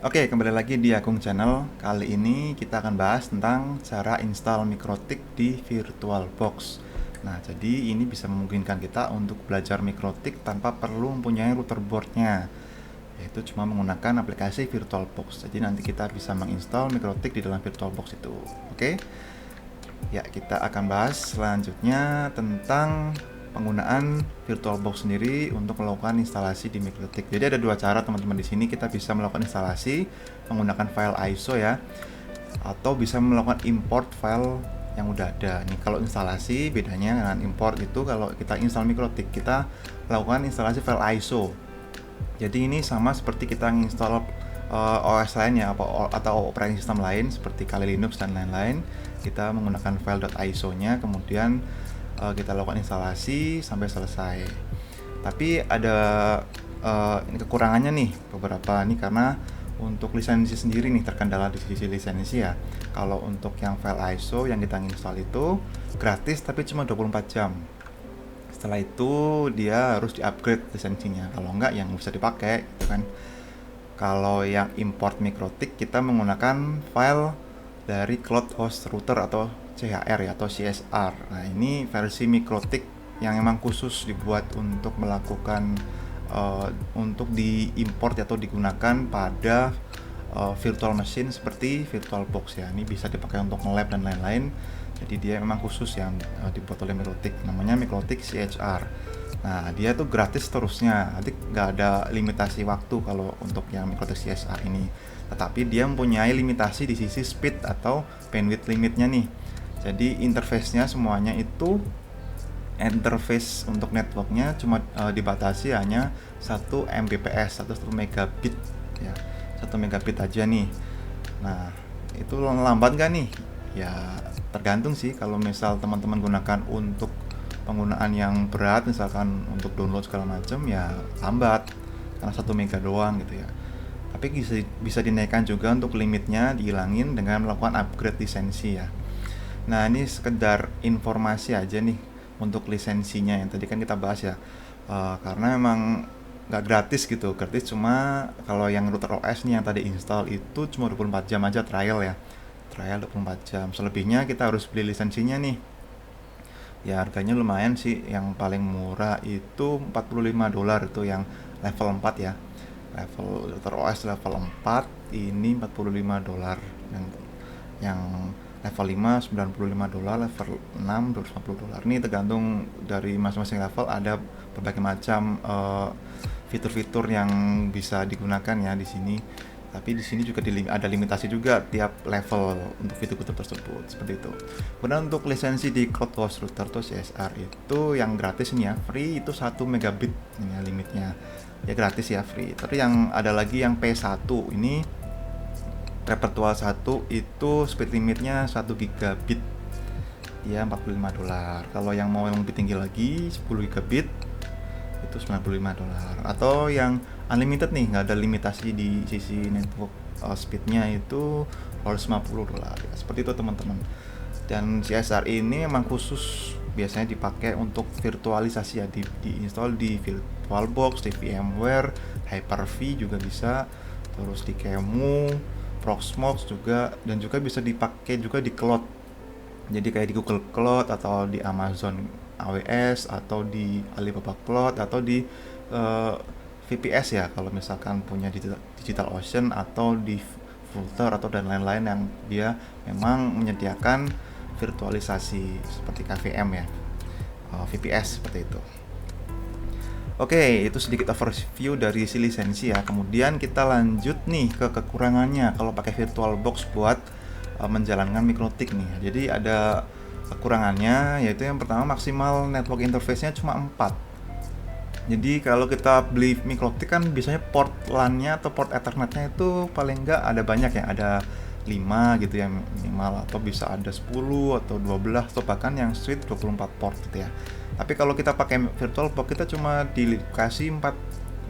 Oke, kembali lagi di Agung Channel. Kali ini kita akan bahas tentang cara install MikroTik di VirtualBox. Nah, jadi ini bisa memungkinkan kita untuk belajar MikroTik tanpa perlu mempunyai router boardnya, yaitu cuma menggunakan aplikasi VirtualBox. Jadi nanti kita bisa menginstal MikroTik di dalam VirtualBox itu. Oke? Ya, kita akan bahas selanjutnya tentang penggunaan VirtualBox sendiri untuk melakukan instalasi di MikroTik. Jadi ada dua cara teman-teman di sini kita bisa melakukan instalasi menggunakan file ISO ya, atau bisa melakukan import file yang udah ada. Nih kalau instalasi bedanya dengan import itu, kalau kita install MikroTik kita lakukan instalasi file ISO. Jadi ini sama seperti kita install OS lain ya, atau operating system lain seperti Kali Linux dan lain-lain. Kita menggunakan file .iso-nya, kemudian kita lakukan instalasi sampai selesai. Tapi ada ini kekurangannya nih beberapa nih, karena untuk lisensi sendiri nih terkendala di sisi lisensi ya. Kalau untuk yang file ISO yang kita install itu gratis tapi cuma 24 jam. Setelah itu dia harus di-upgrade lisensinya, kalau enggak yang bisa dipakai gitu kan. Kalau yang import MikroTik kita menggunakan file dari Cloud Host Router atau CHR ya, atau CSR. Nah, ini versi MikroTik yang memang khusus dibuat untuk melakukan untuk diimport atau digunakan pada virtual machine seperti VirtualBox ya. Ini bisa dipakai untuk nge-lab dan lain-lain. Jadi dia memang khusus yang dibuat oleh MikroTik, namanya MikroTik CHR. Nah, dia tuh gratis terusnya, nanti nggak ada limitasi waktu kalau untuk yang MikroTik CHR ini. Tetapi dia mempunyai limitasi di sisi speed atau bandwidth limitnya nih. Jadi interface-nya semuanya itu, interface untuk networknya cuma dibatasi hanya 1 Mbps atau 1 megabit ya, 1 megabit aja nih. Nah, itu lambat nggak nih? Ya tergantung sih. Kalau misal teman-teman gunakan untuk penggunaan yang berat, misalkan untuk download segala macam, ya lambat karena 1 mega doang gitu ya. Tapi bisa dinaikkan juga untuk limitnya, dihilangin dengan melakukan upgrade lisensi ya. Nah, ini sekedar informasi aja nih untuk lisensinya yang tadi kan kita bahas ya. Karena memang nggak gratis gitu, gratis cuma kalau yang router OS nih yang tadi install itu cuma 24 jam aja trial ya, trial 24 jam. Selebihnya kita harus beli lisensinya nih. Ya harganya lumayan sih, yang paling murah itu $45 itu yang level 4 ya, level router OS level 4 ini $45. Yang level 5 $95, level 6 $250. Ini tergantung dari masing-masing level, ada berbagai macam fitur-fitur yang bisa digunakan ya di sini. Tapi di sini juga ada limitasi juga tiap level untuk fitur-fitur tersebut, seperti itu. Kemudian untuk lisensi di Cloud Host Router atau CSR itu yang gratis nih ya, free itu 1 megabit ini ya, limitnya. Ya gratis ya, free. Tapi yang ada lagi yang P1 ini, repertoire 1 itu speed limitnya 1 gigabit ya, $45. Kalau yang mau yang lebih tinggi lagi 10 gigabit itu $95. Atau yang unlimited nih, nggak ada limitasi di sisi network speednya, itu $150 ya. Seperti itu teman-teman. Dan CSR ini memang khusus biasanya dipakai untuk virtualisasi ya, diinstal di VirtualBox, di VMware, Hyper-V juga bisa, terus di QEMU, Proxmox juga, dan juga bisa dipakai juga di cloud. Jadi kayak di Google Cloud atau di Amazon AWS atau di Alibaba Cloud atau di VPS ya, kalau misalkan punya DigitalOcean atau di Flutter atau dan lain-lain yang dia memang menyediakan virtualisasi seperti KVM ya, VPS seperti itu. Oke, itu sedikit overview dari si lisensi ya. Kemudian kita lanjut nih ke kekurangannya kalau pakai VirtualBox buat menjalankan MikroTik nih. Jadi ada kekurangannya, yaitu yang pertama maksimal network interface-nya cuma 4. Jadi kalau kita beli MikroTik kan biasanya port LAN-nya atau port Ethernet-nya itu paling enggak ada banyak ya, ada 5 gitu ya minimal, atau bisa ada 10 atau 12 atau bahkan yang suite 24 port gitu ya. Tapi kalau kita pakai VirtualBox kita cuma dikasih 4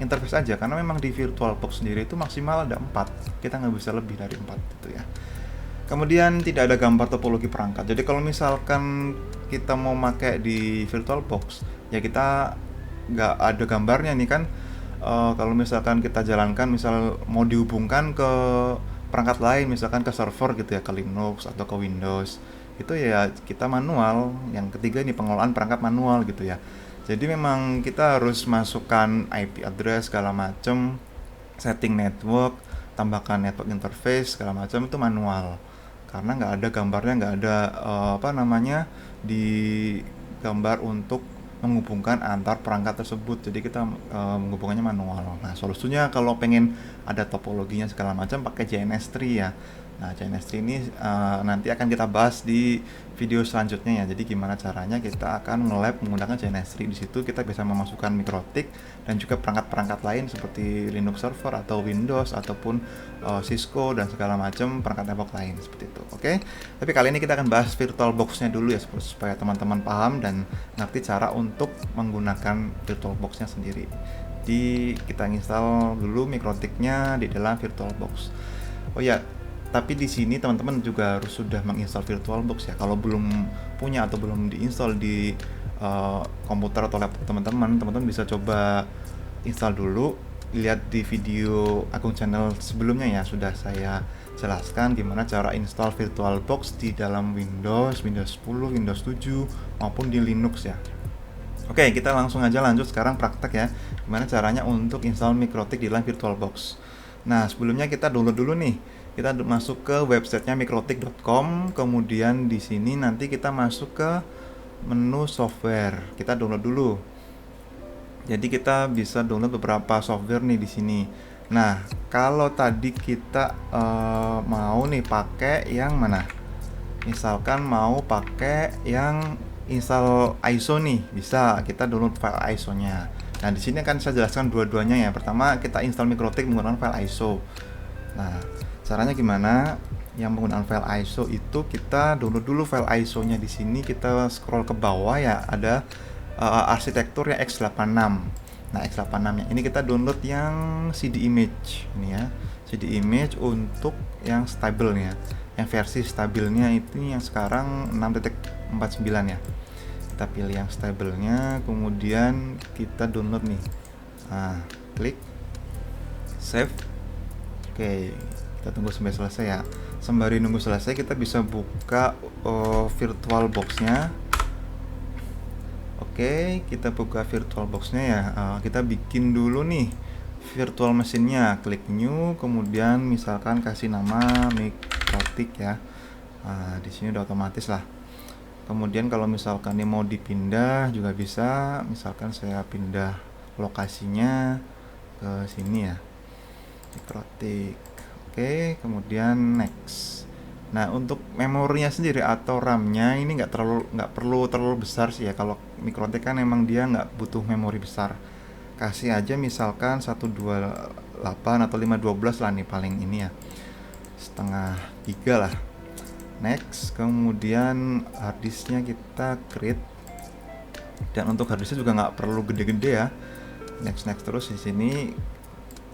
interface aja, karena memang di VirtualBox sendiri itu maksimal ada 4, kita nggak bisa lebih dari 4 gitu ya. Kemudian tidak ada gambar topologi perangkat. Jadi kalau misalkan kita mau pakai di VirtualBox ya, kita nggak ada gambarnya nih kan, kalau misalkan kita jalankan, misal mau dihubungkan ke perangkat lain, misalkan ke server gitu ya, ke Linux atau ke Windows, itu ya kita manual. Yang ketiga ini pengelolaan perangkat manual gitu ya. Jadi memang kita harus masukkan IP address segala macam, setting network, tambahkan network interface segala macam, itu manual. Karena nggak ada gambarnya, nggak ada apa namanya, di gambar untuk menghubungkan antar perangkat tersebut. Jadi kita menghubungannya manual. Nah, solusinya kalau pengen ada topologinya segala macam, pakai JNS3 ya. Nah, JNS3 ini nanti akan kita bahas di video selanjutnya ya. Jadi gimana caranya kita akan nge-lab menggunakan JNS3. Di situ kita bisa memasukkan mikrotik dan juga perangkat-perangkat lain seperti Linux server atau Windows ataupun Cisco dan segala macam perangkat network lain seperti itu. Oke. Tapi kali ini kita akan bahas VirtualBox-nya dulu ya, supaya teman-teman paham dan ngerti cara untuk menggunakan VirtualBox-nya sendiri. Jadi kita install dulu mikrotiknya di dalam VirtualBox. Oh ya, tapi di sini teman-teman juga harus sudah menginstal VirtualBox ya. Kalau belum punya atau belum diinstal di komputer atau laptop teman-teman bisa coba install dulu. Lihat di video akun channel sebelumnya ya, sudah saya jelaskan gimana cara install VirtualBox di dalam Windows 10, Windows 7 maupun di Linux ya. Oke, kita langsung aja lanjut sekarang praktek ya, gimana caranya untuk install mikrotik di dalam VirtualBox. Nah, sebelumnya kita download dulu nih. Kita masuk ke websitenya mikrotik.com, kemudian di sini nanti kita masuk ke menu software. Kita download dulu. Jadi kita bisa download beberapa software nih di sini. Nah, kalau tadi kita mau nih pakai yang mana? Misalkan mau pakai yang install ISO nih, bisa kita download file ISO-nya. Nah, di sini akan saya jelaskan dua-duanya ya. Pertama, kita install mikrotik menggunakan file ISO. Nah, caranya gimana? Yang menggunakan file ISO itu kita download dulu file ISO-nya. Di sini kita scroll ke bawah ya, ada arsitektur ya x86. Nah, x86-nya ini kita download yang CD image ini ya. CD image untuk yang stabilnya. Yang versi stabilnya itu yang sekarang 6.49 ya. Kita pilih yang stabilnya, kemudian kita download nih. Nah, klik save. Oke, kita tunggu sampai selesai ya. Sembari nunggu selesai, kita bisa buka VirtualBox-nya. Oke, kita buka VirtualBox-nya ya. Kita bikin dulu nih virtual mesinnya. Klik new, kemudian misalkan kasih nama mikrotik ya. Di sini udah otomatis lah. Kemudian kalau misalkan ini mau dipindah juga bisa. Misalkan saya pindah lokasinya ke sini ya, mikrotik. Oke, kemudian next. Nah, untuk memorinya sendiri atau RAM-nya ini nggak perlu terlalu besar sih ya. Kalau mikrotik kan emang dia nggak butuh memori besar. Kasih aja misalkan 128 atau 512 lah nih paling ini ya, setengah giga lah. Next, kemudian harddisknya kita create. Dan untuk harddisknya juga nggak perlu gede-gede ya. Next terus di sini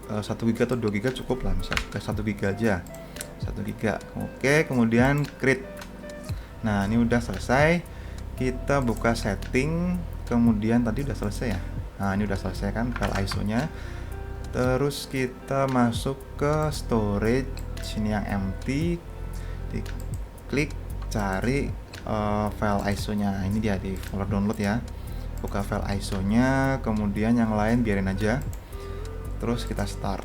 1 giga atau 2 giga cukup lah, misalnya ke 1 giga aja. 1 giga. Oke, kemudian create. Nah, ini udah selesai. Kita buka setting, kemudian tadi udah selesai ya. Nah, ini udah selesai kan file ISO-nya. Terus kita masuk ke storage, sini yang empty. Klik cari file ISO-nya. Ini dia di folder download ya. Buka file ISO-nya, kemudian yang lain biarin aja. Terus kita start.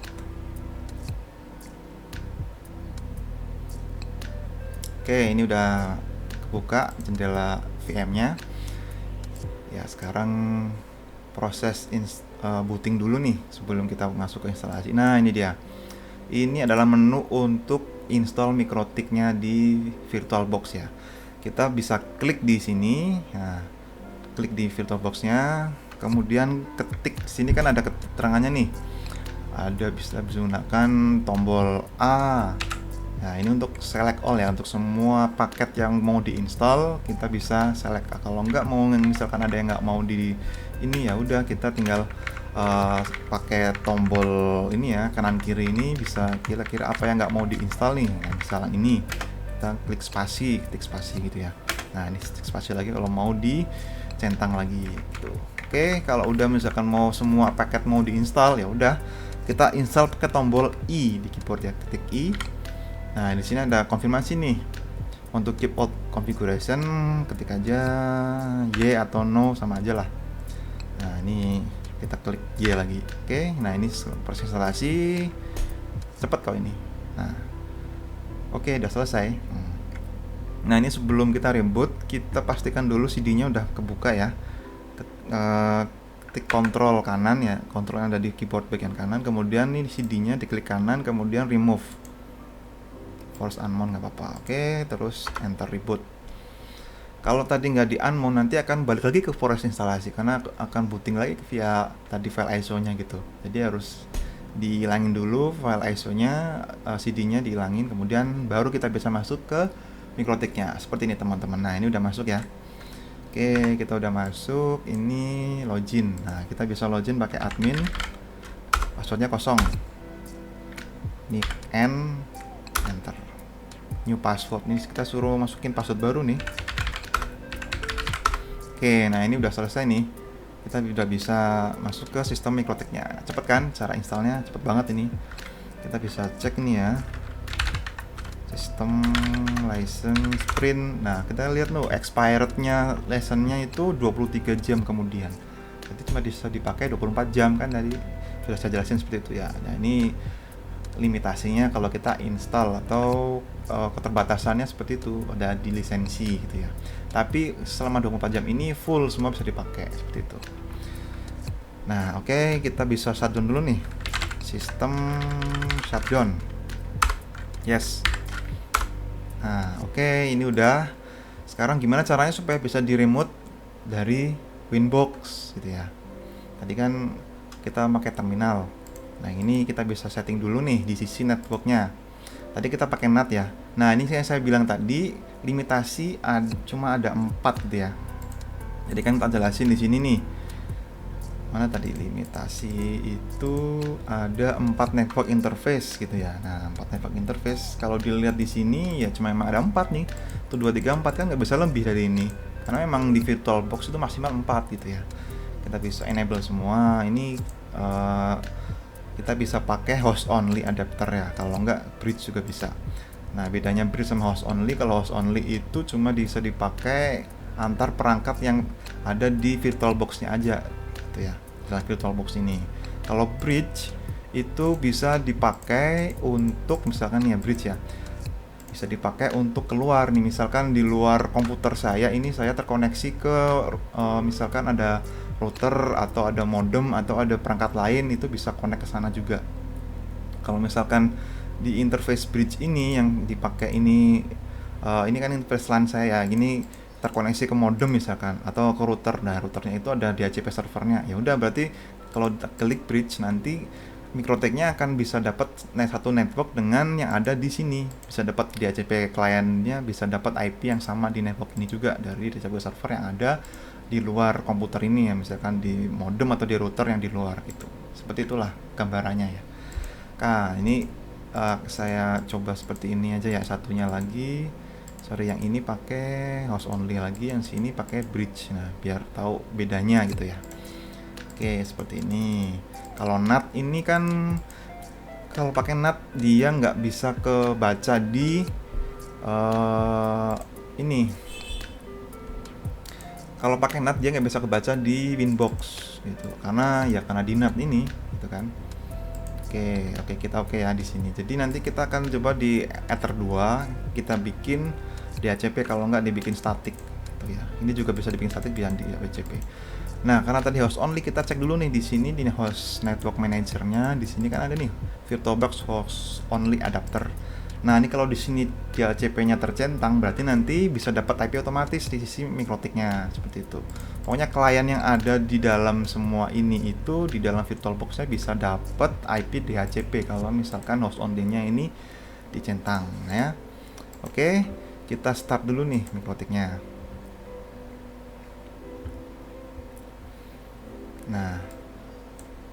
Oke, ini udah kebuka jendela VM-nya. Ya, sekarang proses booting dulu nih sebelum kita masuk ke instalasi. Nah, ini dia. Ini adalah menu untuk install mikrotiknya di VirtualBox ya. Kita bisa klik di sini. Nah, klik di VirtualBox-nya, kemudian ketik di sini kan ada keterangannya nih. Ada bisa menggunakan tombol A. Nah, ini untuk select all ya, untuk semua paket yang mau diinstal kita bisa select. Kalau nggak mau, misalkan ada yang nggak mau di ini ya udah kita tinggal pakai tombol ini ya, kanan kiri ini bisa kira-kira apa yang nggak mau diinstal nih. Nah, misalnya ini kita klik spasi, ketik spasi gitu ya. Nah, ini klik spasi lagi kalau mau dicentang lagi gitu. Oke, kalau udah misalkan mau semua paket mau diinstal, ya udah kita install pakai tombol I di keyboard ya, ketik I. Nah, di sini ada konfirmasi nih. Untuk keep out configuration, ketik aja Y atau no, sama aja lah. Nah, ini kita klik Y lagi. Oke, nah ini proses instalasi cepat kok ini. Nah, oke, udah selesai. Nah, ini sebelum kita reboot, kita pastikan dulu CD-nya udah kebuka ya. Ketik kontrol kanan ya, kontrol yang ada di keyboard bagian kanan, kemudian ini CD-nya diklik kanan, kemudian remove, force unmount nggak apa-apa. Oke, terus enter reboot. Kalau tadi nggak di unmount, nanti akan balik lagi ke proses instalasi karena akan booting lagi via tadi file ISO-nya gitu. Jadi harus dihilangin dulu file ISO-nya, CD-nya dihilangin, kemudian baru kita bisa masuk ke mikrotiknya. Seperti ini teman-teman. Nah, ini udah masuk ya. Oke, kita udah masuk. Ini login. Nah, kita bisa login pakai admin. Passwordnya kosong. Ini enter. New password. Ini kita suruh masukin password baru nih. Oke, nah ini udah selesai nih. Kita udah bisa masuk ke sistem mikrotiknya. Cepet kan? Cara installnya cepet banget ini. Kita bisa cek nih ya. Sistem license print. Nah, kita lihat loh, expirednya license-nya itu 23 jam kemudian. Jadi cuma bisa dipakai 24 jam kan, tadi sudah saya jelasin seperti itu ya. Nah, ini limitasinya kalau kita install atau keterbatasannya seperti itu, ada di lisensi gitu ya. Tapi selama 24 jam ini full semua bisa dipakai seperti itu. Nah, oke, kita bisa shutdown dulu nih. Sistem shutdown. Yes. Nah, oke, ini udah. Sekarang gimana caranya supaya bisa di remote dari Winbox gitu ya. Tadi kan kita pakai terminal. Nah, ini kita bisa setting dulu nih di sisi networknya. Tadi kita pakai NAT ya. Nah, ini saya bilang tadi limitasi cuma ada 4 gitu ya. Jadi kan kita jelasin di sini nih. Mana tadi limitasi itu ada 4 network interface gitu ya. Nah, 4 network interface kalau dilihat di sini ya cuma emang ada 4 nih. 1 2 3 4 kan nggak bisa lebih dari ini. Karena memang di VirtualBox itu maksimal 4 gitu ya. Kita bisa enable semua. Ini kita bisa pakai host only adapter ya. Kalau nggak bridge juga bisa. Nah, bedanya bridge sama host only, kalau host only itu cuma bisa dipakai antar perangkat yang ada di VirtualBox-nya aja gitu ya, dalam VirtualBox ini. Kalau bridge itu bisa dipakai untuk misalkan ya, bridge ya bisa dipakai untuk keluar nih, misalkan di luar komputer saya ini saya terkoneksi ke misalkan ada router atau ada modem atau ada perangkat lain, itu bisa connect ke sana juga. Kalau misalkan di interface bridge ini yang dipakai ini kan interface LAN saya gini, terkoneksi ke modem misalkan atau ke router. Nah, routernya itu ada DHCP servernya. Ya udah, berarti kalau klik bridge nanti mikrotiknya akan bisa dapat satu network dengan yang ada di sini. Bisa dapat DHCP kliennya, bisa dapat IP yang sama di network ini juga dari DHCP server yang ada di luar komputer ini ya, misalkan di modem atau di router yang di luar gitu. Seperti itulah gambarannya ya. Nah, ini saya coba seperti ini aja ya, satunya lagi. Sorry, yang ini pakai host only lagi, yang sini pakai bridge. Nah, biar tahu bedanya gitu ya. Oke, seperti ini. Kalau NAT ini kan, kalau pakai NAT dia nggak bisa kebaca di ini. Kalau pakai NAT dia nggak bisa kebaca di Winbox gitu, karena di NAT ini gitu kan. Oke, kita ya di sini. Jadi nanti kita akan coba di Ether 2 kita bikin DHCP, kalau nggak dibikin statik gitu ya. Ini juga bisa dibikin statik biar di DHCP. Nah, karena tadi host only, kita cek dulu nih di sini di host network manager-nya. Di sini kan ada nih VirtualBox host only adapter. Nah, ini kalau di sini DHCP-nya tercentang, berarti nanti bisa dapat IP otomatis di sisi mikrotiknya seperti itu. Pokoknya klien yang ada di dalam semua ini itu di dalam VirtualBox-nya bisa dapat IP DHCP kalau misalkan host only-nya ini dicentang ya. Oke, kita start dulu nih mikrotiknya. Nah,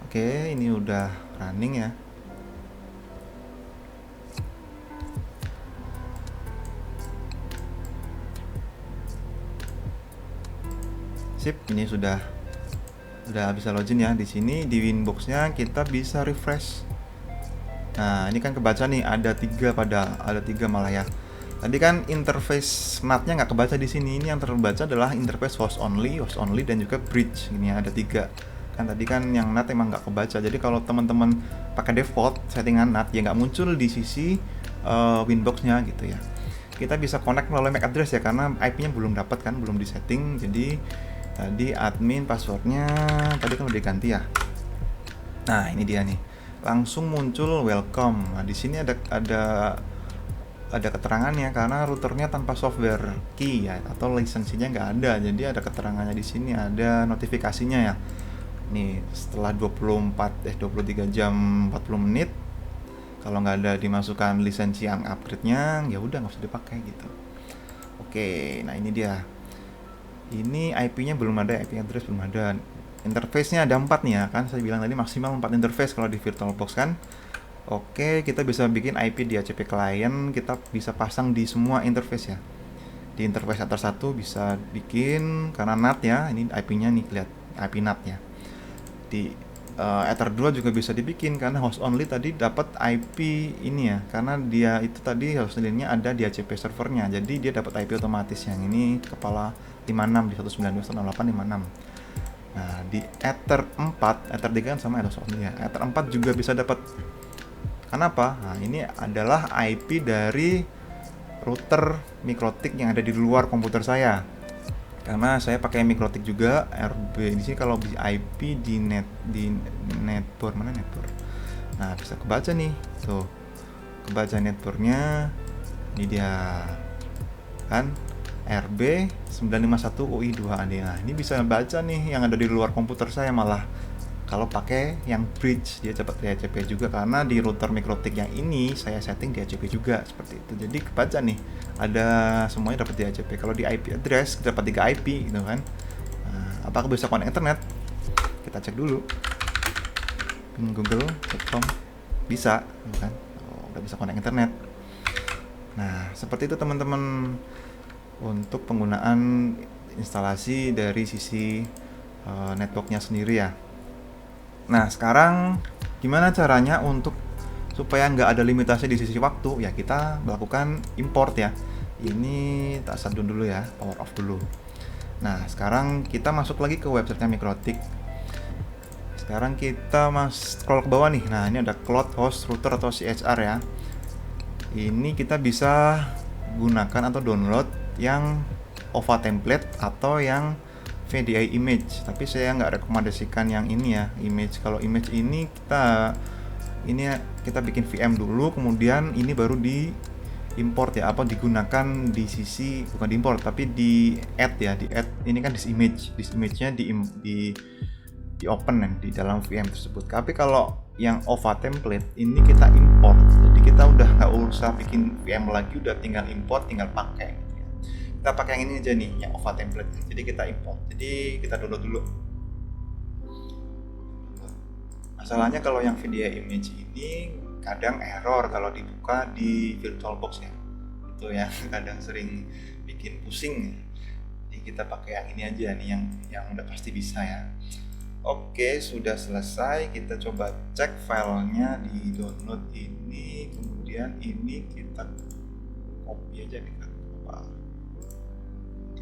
oke, ini udah running ya. Sip, ini sudah Udah bisa login ya. Di sini di Winbox-nya kita bisa refresh. Nah, ini kan kebaca nih, ada tiga malah ya. Tadi kan interface NAT-nya nggak kebaca di sini. Ini yang terbaca adalah interface host only, dan juga bridge. Ini ada tiga. Kan tadi kan yang NAT emang nggak kebaca. Jadi kalau teman-teman pakai default settingan NAT ya nggak muncul di sisi Winbox-nya gitu ya. Kita bisa connect melalui MAC address ya, karena IP-nya belum dapat kan, belum disetting. Jadi tadi admin passwordnya tadi kan udah diganti ya. Nah, ini dia nih. Langsung muncul welcome. Nah, di sini ada keterangannya karena routernya tanpa software key ya, atau lisensinya nggak ada. Jadi ada keterangannya di sini, ada notifikasinya ya. Nih, setelah 23 jam 40 menit kalau nggak ada dimasukkan lisensi yang upgrade-nya, ya udah nggak usah dipakai gitu. Oke, nah ini dia. Ini IP-nya belum ada, IP address belum ada. Interface-nya ada 4 nih ya, kan saya bilang tadi maksimal 4 interface kalau di VirtualBox kan. Oke, kita bisa bikin IP di DHCP client, kita bisa pasang di semua interface ya. Di interface atas satu bisa bikin, karena NAT ya, ini IP-nya nih, lihat IP NAT ya. Di Ether 2 juga bisa dibikin, karena host only tadi dapat IP ini ya, karena dia itu tadi host only-nya ada di DHCP servernya, jadi dia dapat IP otomatis. Yang ini kepala 56 di 192.168.56. Nah, di Ether 4, Ether 3 kan sama host only ya. Ether 4 juga bisa dapat. Kenapa? Nah, ini adalah IP dari router MikroTik yang ada di luar komputer saya. Karena saya pakai MikroTik juga, RB. Di sini kalau di IP di netboard, mana netboard? Nah, bisa kebaca nih. Tuh. Kebaca netboardnya. Ini dia. Kan RB 951 UI2AD. Nah, ini bisa baca nih yang ada di luar komputer saya malah. Kalau pakai yang bridge dia dapat DHCP juga, karena di router MikroTik yang ini saya setting DHCP juga seperti itu. Jadi kebaca nih, ada semuanya dapat DHCP. Kalau di IP address dapat 3 IP gitu kan. Nah, apakah bisa connect internet? Kita cek dulu. Google.com bisa kan. Oh, udah bisa connect internet. Nah, seperti itu teman-teman untuk penggunaan instalasi dari sisi networknya sendiri ya. Nah, sekarang gimana caranya untuk supaya nggak ada limitasi di sisi waktu? Ya, kita melakukan import ya. Ini tak shutdown dulu ya, power off dulu. Nah, sekarang kita masuk lagi ke websitenya MikroTik. Sekarang kita scroll ke bawah nih. Nah, ini ada cloud host router atau CHR ya. Ini kita bisa gunakan atau download yang OVA template atau yang VDI image, tapi saya nggak rekomendasikan yang ini ya, image. Kalau image ini kita bikin VM dulu, kemudian ini baru di import ya, apa digunakan di sisi, bukan diimport tapi di add ya, di add. Ini kan this image-nya di open ya, di dalam VM tersebut. Tapi kalau yang OVA template ini kita import, jadi kita udah nggak usah bikin VM lagi, udah tinggal import, tinggal pakai. Kita pakai yang ini aja nih, yang OVA template. Jadi kita import. Jadi kita download dulu. Masalahnya kalau yang video image ini kadang error kalau dibuka di VirtualBox ya. Itu ya, kadang sering bikin pusing. Jadi kita pakai yang ini aja nih, yang udah pasti bisa ya. Oke, sudah selesai. Kita coba cek filenya di download ini. Kemudian ini kita copy aja nih,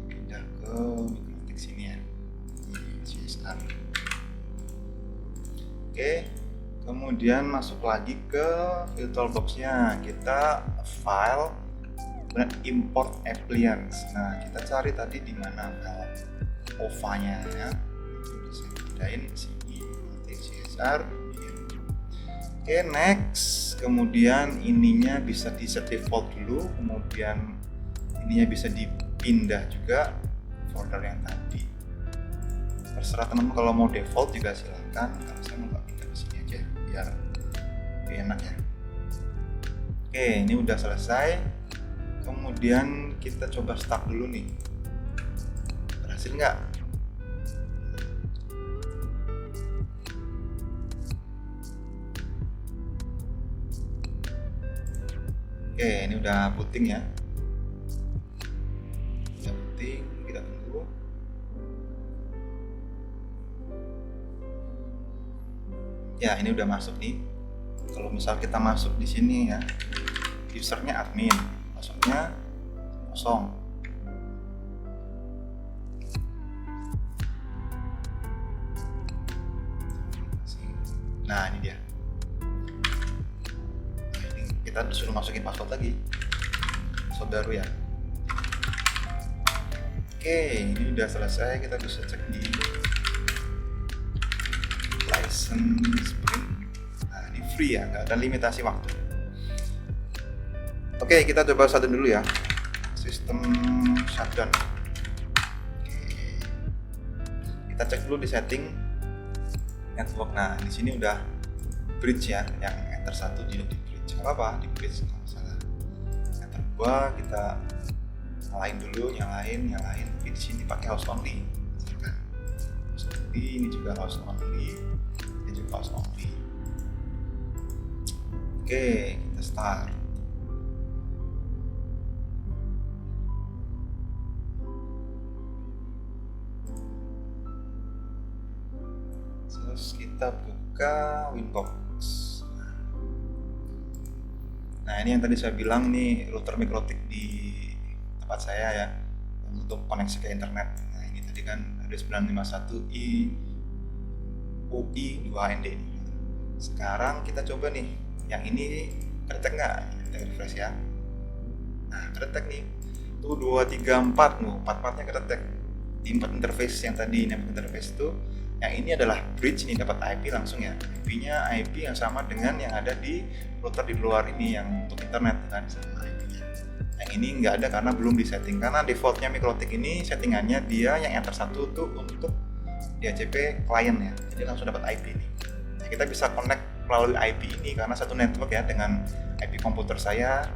pindah ke MikroTik sini ya, CSR. Oke, kemudian masuk lagi ke VirtualBox-nya. Kita file, kemudian import appliance. Nah, kita cari tadi di mana OVA-nya ya. Saya pindahin ke sini, CSR. Oke, next. Kemudian ininya bisa di set default dulu, kemudian ininya bisa dipindah juga folder yang tadi. Terserah teman-teman, kalau mau default juga silahkan. Kalau saya mau pindah ke sini aja biar lebih enak ya. Oke, ini udah selesai. Kemudian kita coba start dulu nih. Berhasil nggak? Oke, ini udah booting ya. Udah booting, kita tunggu. Ya, ini udah masuk nih. Kalau misal kita masuk di sini ya, usernya admin, passwordnya kosong. Nah, ini dia. Ini kita disuruh masukin password lagi, password baru ya. Oke, ini udah selesai. Kita bisa cek di license print. Nah, ini free ya, nggak ada limitasi waktu. Oke, kita coba shutdown dulu ya. Sistem shutdown. Oke. Kita cek dulu di setting network. Nah, di sini udah bridge ya, yang enter 1 di bridge. Gak apa-apa, di bridge kalau salah. Enter 2 kita nyalain dulu, nyalain. Tapi di sini pakai host only. Misalkan host only, ini juga host only, ini juga host only. Oke, kita start. Terus kita buka Winbox. Nah, ini yang tadi saya bilang nih, router mikrotik di tempat saya ya, untuk koneksi ke internet. Nah, ini tadi kan ada 951i UI 2ND ini. Sekarang kita coba nih, yang ini kedetek nggak? Kita refresh ya. Nah, kedetek nih. Tuh 2, 3, 4 nih, 4-4-nya kedetek. Di 4 interface yang tadi, network interface itu, yang ini adalah bridge, ini dapat IP langsung ya. IP-nya IP yang sama dengan yang ada di router di luar ini yang untuk internet kan, sama IP-nya. Yang ini nggak ada karena belum disetting, karena defaultnya mikrotik ini settingannya dia yang enter 1 tuh untuk DHCP client ya, jadi langsung dapat IP ini. Nah, kita bisa connect melalui IP ini karena satu network ya dengan IP komputer saya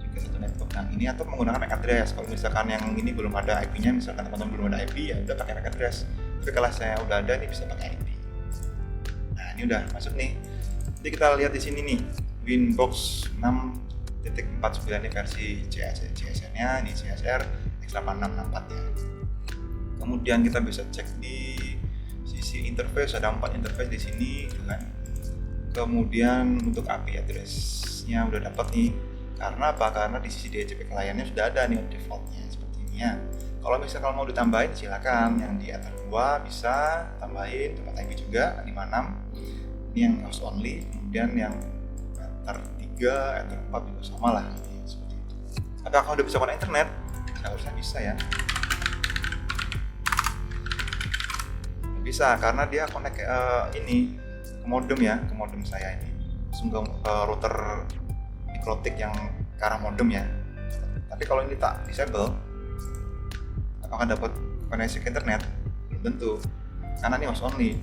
juga satu network. Nah, ini atau menggunakan MAC address. Kalau misalkan yang ini belum ada IP-nya, misalkan teman-teman belum ada IP, ya udah pakai MAC address. Tapi kalau saya udah ada, ini bisa pakai IP. Nah, ini udah masuk nih. Jadi kita lihat di sini nih, Winbox 6.49 ini versi CSR-nya, ini CSR X8664 ya. Kemudian kita bisa cek di sisi interface, ada 4 interface di sini kan. Kemudian untuk IP address-nya udah dapat nih. Karena apa? Karena di sisi DHCP kliennya sudah ada nih defaultnya seperti ini ya. Kalau misalkan mau ditambahin silakan, yang di Ether 2 bisa tambahin tempat IP juga 56. Ini yang host only, kemudian yang Ether 3, Ether 4 juga sama lah ini, seperti itu. Apakah udah bisa connect internet? Seharusnya bisa ya. Bisa karena dia connect ini ke modem ya, ke modem saya ini. Langsung ke router mikrotik yang ke arah modem ya. Tapi kalau ini tak disable, apakah dapat koneksi ke internet? Belum tentu, karena ini host only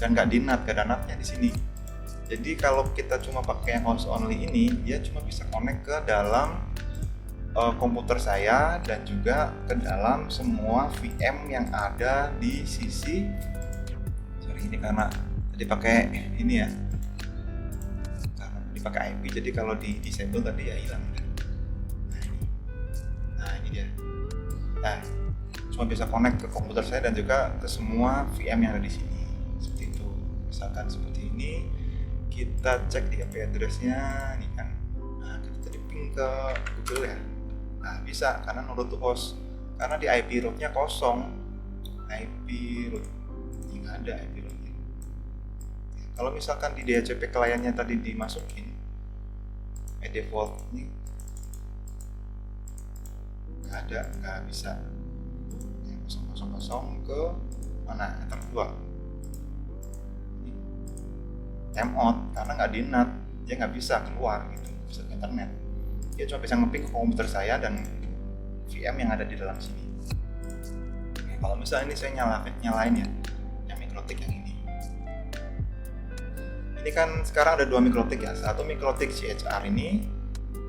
dan nggak di NAT, gak ada NAT-nya di sini. Jadi kalau kita cuma pakai yang host only ini, dia cuma bisa connect ke dalam komputer saya dan juga ke dalam semua VM yang ada di sisi. Sorry, ini karena tadi pakai ini ya, karena dipakai IP, jadi kalau di disable tadi ya hilang. Nah ini dia. Nah, cuma bisa connect ke komputer saya dan juga ke semua VM yang ada di sini. Seperti itu. Misalkan seperti ini, kita cek di IP address-nya, ini kan. Nah, kita tadi ping ke Google ya. Nah, bisa karena nurut to host. Karena di IP root-nya kosong. IP root. Ini nggak ada IP root-nya. Kalau misalkan di DHCP kliennya tadi dimasukin, default ini nggak bisa. Yang 000 ke mana? Ether 2. Out karena nggak di NAT, dia nggak bisa keluar gitu, bisa ke internet. Dia cuma bisa nge-ping ke komputer saya dan VM yang ada di dalam sini. Oke, kalau misalnya ini saya nyalain ya, yang mikrotik yang ini. Ini kan sekarang ada 2 mikrotik ya, satu mikrotik CHR ini,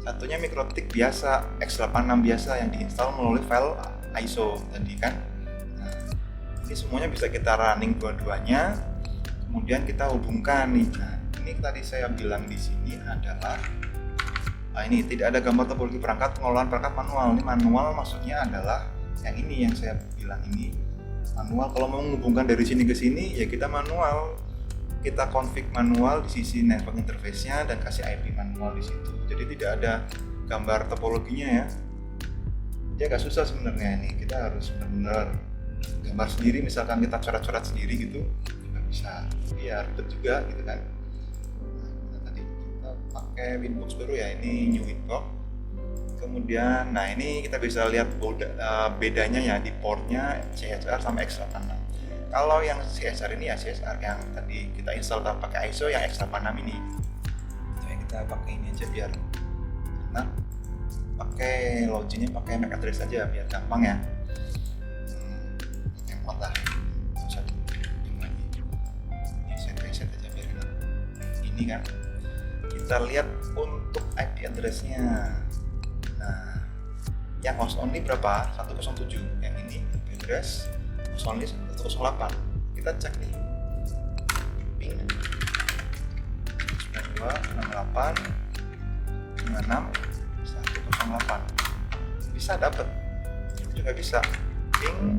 satunya mikrotik biasa X86 biasa yang diinstal melalui file ISO tadi kan. Nah, ini semuanya bisa kita running dua-duanya, kemudian kita hubungkan nih. Nah, ini tadi saya bilang di sini adalah ini tidak ada gambar topologi perangkat, pengelolaan perangkat manual. Ini manual maksudnya adalah yang ini yang saya bilang ini manual. Kalau mau menghubungkan dari sini ke sini ya kita manual. kita config manual di sisi network interface-nya dan kasih IP manual di situ. Jadi tidak ada gambar topologinya ya. Dia agak susah sebenarnya ini. Kita harus benar-benar gambar sendiri, misalkan kita coret-coret sendiri gitu, nggak bisa. Biar ribet juga gitu kan. Nah, tadi kita pakai Winbox baru ya, ini new Winbox. Kemudian, nah ini kita bisa lihat bedanya ya di portnya CHR sama X86. Kalau yang CHR ini ya CHR yang tadi kita install pakai ISO yang X86 ini. Jadi kita pakai ini aja biar enak. Pakai loginnya pakai MAC address aja biar gampang ya. Yang lah. Satu lagi. Ini set aja biar enak. Ini kan kita lihat untuk IP address-nya. Nah, yang host only berapa? 107. Yang ini IP address host only 108. Kita cek nih. Ping 92 68 56 108. Bisa dapat. Itu juga bisa. Ping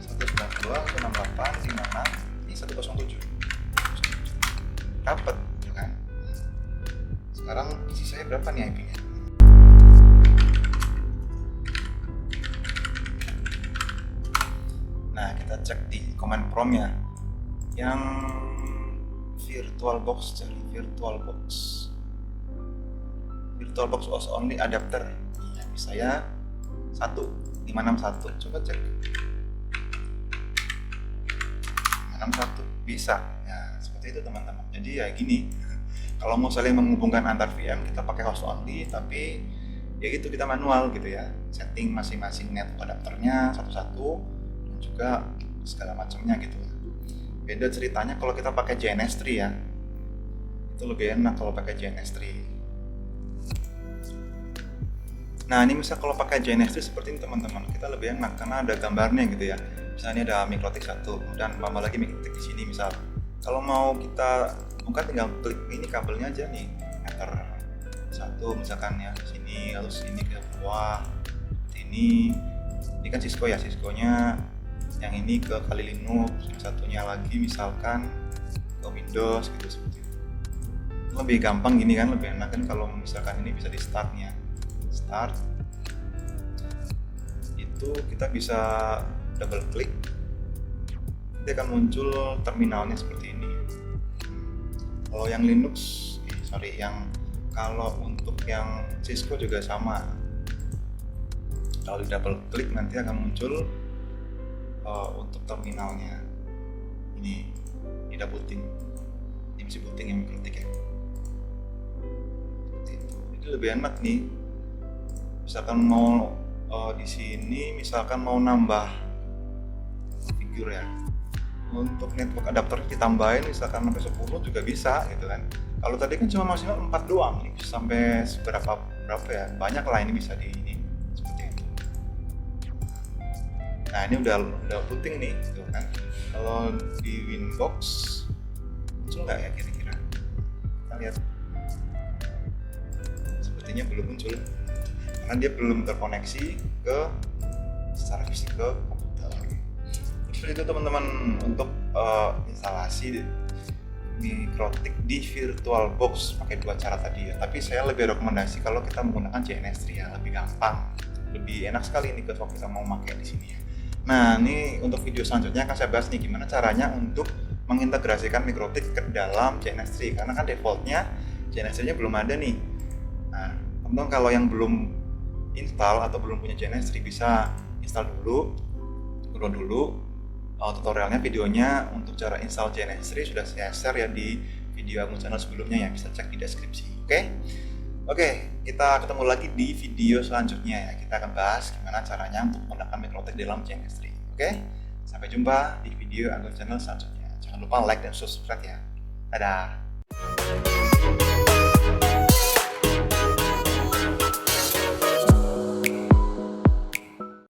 192 68 56 ini 107. Dapat kan? Sekarang isi saya berapa nih IP-nya? Nah, kita cek di command prompt ya. Yang VirtualBox, cari VirtualBox host only adapter. Ya, bisa ya 1561. Coba cek. 561 bisa. Ya, seperti itu teman-teman. Jadi ya gini. Kalau mau saling menghubungkan antar VM, kita pakai host only, tapi ya gitu kita manual gitu ya. Setting masing-masing network adapternya satu-satu. Juga segala macamnya gitu. Beda ceritanya kalau kita pakai JNS3 ya, itu lebih enak kalau pakai JNS3. Nah ini misal kalau pakai JNS3 seperti ini teman-teman, kita lebih enak karena ada gambarnya gitu ya. Misalnya ada MikroTik 1 dan tambah lagi MikroTik di sini misal. Kalau mau kita buka tinggal klik ini kabelnya aja nih, meter 1 misalkan ya sini, lalu sini ke bawah. Ini kan Cisco ya, Cisco-nya yang ini ke Kali Linux, yang satunya lagi misalkan ke Windows gitu seperti itu. Lebih gampang gini kan, lebih enak kan kalau misalkan ini bisa di startnya. Start. Itu kita bisa double klik. Nanti akan muncul terminalnya seperti ini. Kalau yang Linux, kalau untuk yang Cisco juga sama. Kalau di double klik nanti akan muncul untuk terminalnya ini tidak booting, ini masih booting yang MikroTik ya. Seperti itu. Ini lebih enak nih. Misalkan mau di sini, misalkan mau nambah figur ya, untuk network adapter ditambahin misalkan sampai 10 juga bisa gitu kan. Kalau tadi kan cuma maksimal 4 doang, ini bisa sampai berapa ya, banyak lah ini bisa di ini. Nah ini udah booting nih gitu kan. Kalau di Winbox muncul nggak ya kira-kira? Kita lihat. Sepertinya belum muncul karena dia belum terkoneksi ke secara fisik ke komputer. Terus itu teman-teman untuk instalasi MikroTik di VirtualBox pakai dua cara tadi ya. Tapi saya lebih rekomendasi kalau kita menggunakan JNS3 ya, lebih gampang, lebih enak sekali ini kalau kita mau pakai di sini ya. Nah, ini untuk video selanjutnya akan saya bahas nih gimana caranya untuk mengintegrasikan MikroTik ke dalam JNS3 karena kan defaultnya JNS3-nya belum ada nih. Nah, teman-teman kalau yang belum install atau belum punya JNS3 bisa install dulu, download dulu tutorialnya, videonya untuk cara install JNS3 sudah saya share ya di video akun channel sebelumnya ya, bisa cek di deskripsi. Oke, kita ketemu lagi di video selanjutnya ya. Kita akan bahas gimana caranya untuk menggunakan MikroTik dalam JNS3. Sampai jumpa di video akun channel selanjutnya. Jangan lupa like dan subscribe ya. Dadah.